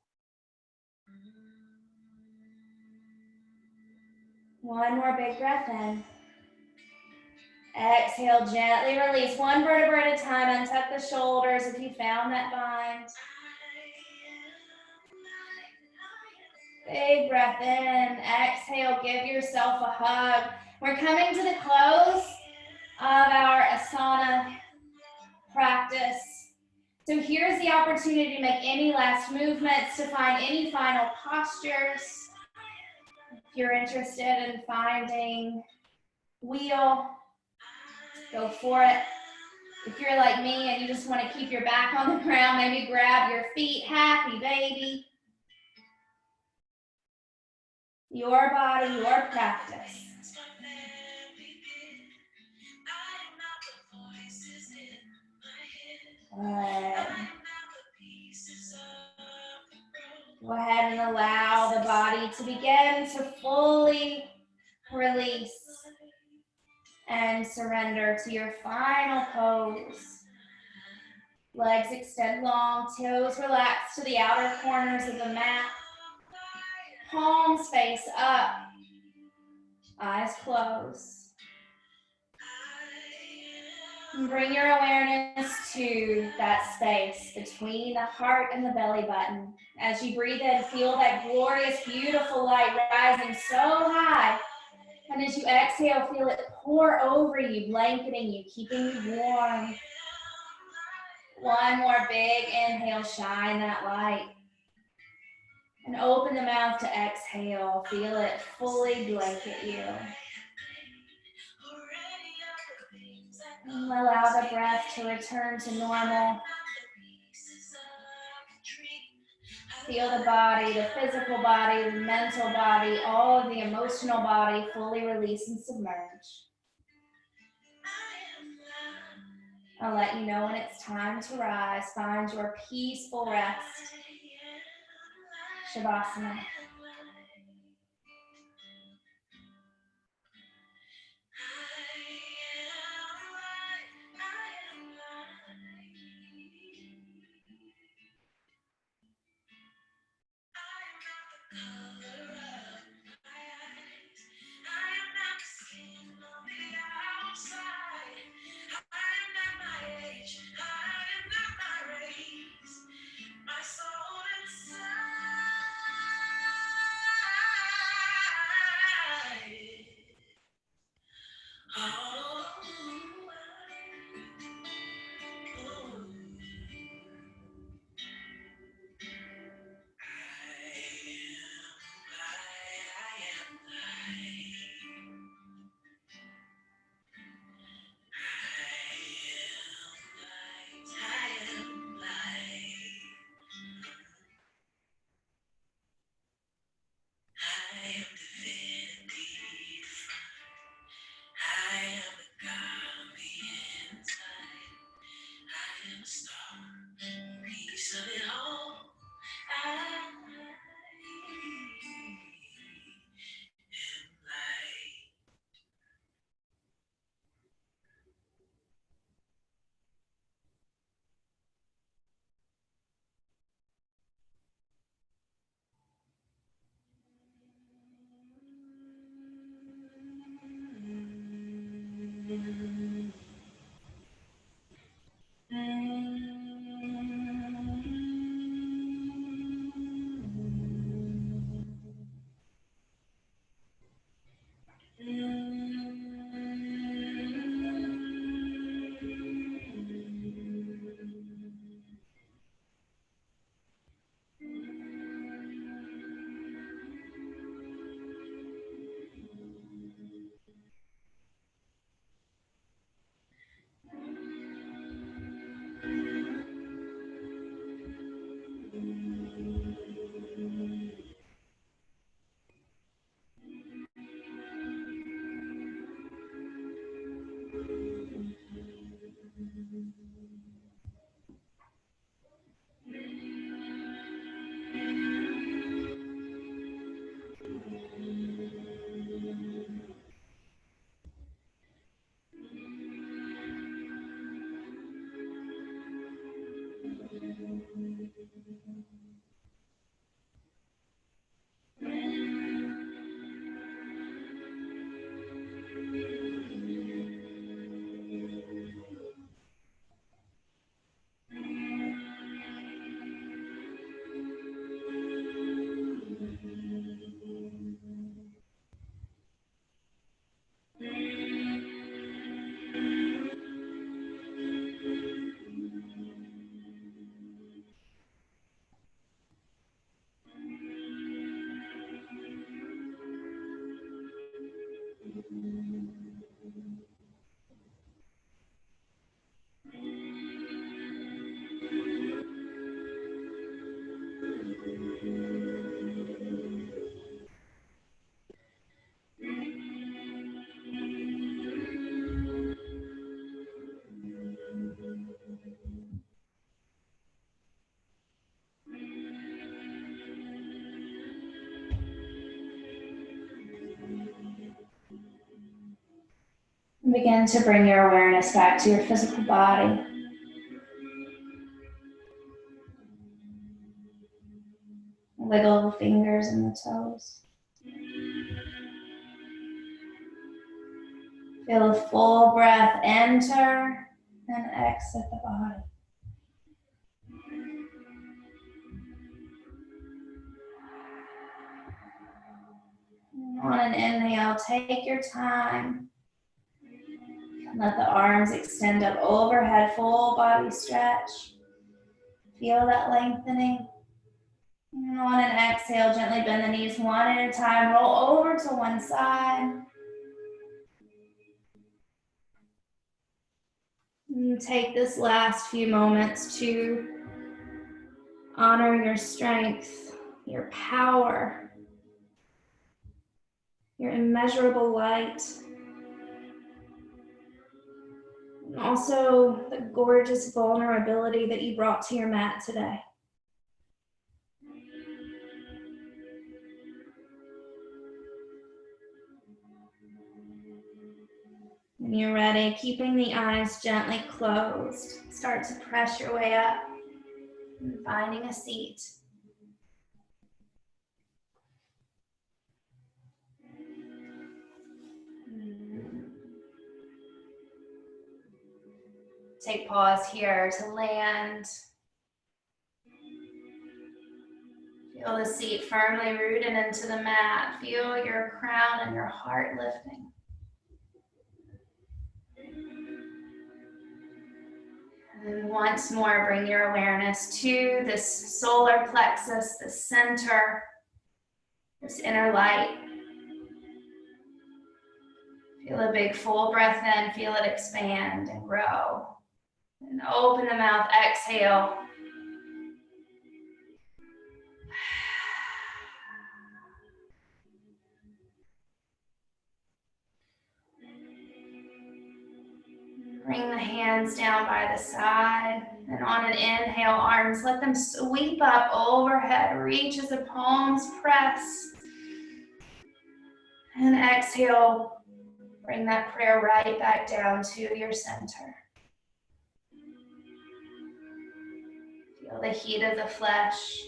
One more big breath in. Exhale, gently release. One vertebra at a time. Untuck the shoulders if you found that bind. Big breath in. Exhale, give yourself a hug. We're coming to the close of our asana practice. So here's the opportunity to make any last movements, to find any final postures. If you're interested in finding wheel, go for it. If you're like me and you just want to keep your back on the ground, maybe grab your feet, happy baby. Your body, your practice. Good. Go ahead and allow the body to begin to fully release and surrender to your final pose. Legs extend long, toes relax to the outer corners of the mat. Palms face up, eyes closed. And bring your awareness to that space between the heart and the belly button. As you breathe in, feel that glorious, beautiful light rising so high. And as you exhale, feel it pour over you, blanketing you, keeping you warm. One more big inhale, shine that light. And open the mouth to exhale. Feel it fully blanket you. And allow the breath to return to normal. Feel the body, the physical body, the mental body, all of the emotional body fully release and submerge. I'll let you know when it's time to rise. Find your peaceful rest. Shavasana. Begin to bring your awareness back to your physical body. Wiggle the fingers and the toes. Feel a full breath enter and exit the body. On an inhale, take your time. Let the arms extend up overhead, full body stretch. Feel that lengthening. And on an exhale, gently bend the knees one at a time. Roll over to one side. And take this last few moments to honor your strength, your power, your immeasurable light. And also the gorgeous vulnerability that you brought to your mat today. When you're ready, keeping the eyes gently closed, start to press your way up and finding a seat. Take pause here to land. Feel the seat firmly rooted into the mat. Feel your crown and your heart lifting. And once more, bring your awareness to this solar plexus, the center, this inner light. Feel a big full breath in, feel it expand and grow. And open the mouth, exhale. Bring the hands down by the side. And on an inhale, arms, let them sweep up overhead. Reach as the palms press. And exhale, bring that prayer right back down to your center. Feel the heat of the flesh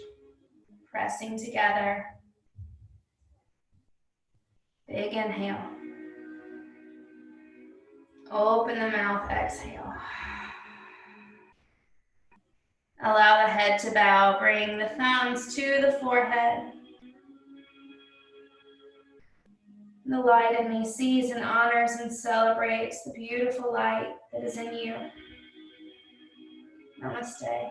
pressing together. Big inhale. Open the mouth, exhale. Allow the head to bow. Bring the thumbs to the forehead. The light in me sees and honors and celebrates the beautiful light that is in you. Namaste.